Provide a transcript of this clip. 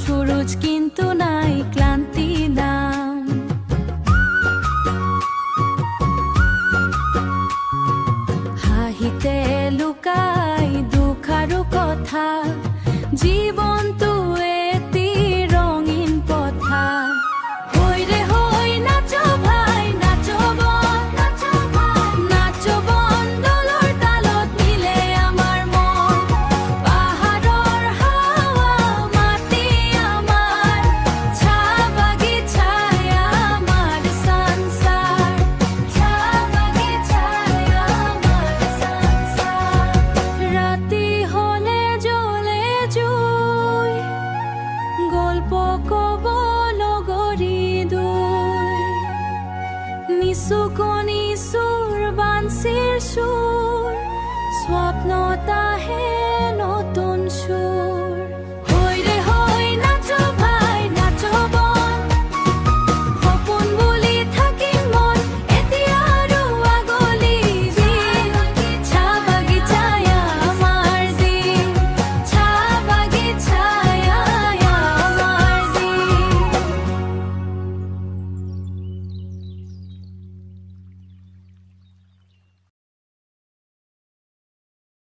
সুৰজ কিন্তু নাই ক্লান্তি নাম। হাহিতে লুকাই দুখাৰো কথা, জীবনটো এটি ৰঙীন পথা। হৈ ৰে হৈ নাচো ভাই নাচো বন, নাচো বন দলৰ তালত মিলে আমাৰ মন। পাহাৰৰ হাৱা মাটি আমাৰ, চাহ বাগিচাই আমাৰ সংসাৰ, চাহ বাগিচাই আমাৰ সংসাৰ। ৰাতি হলে জ্বলে জুই, গল্প কব লগৰী দুই। নিচুকনি সুৰ বাঞ্চিৰ সুৰ, স্বপ্নত আহে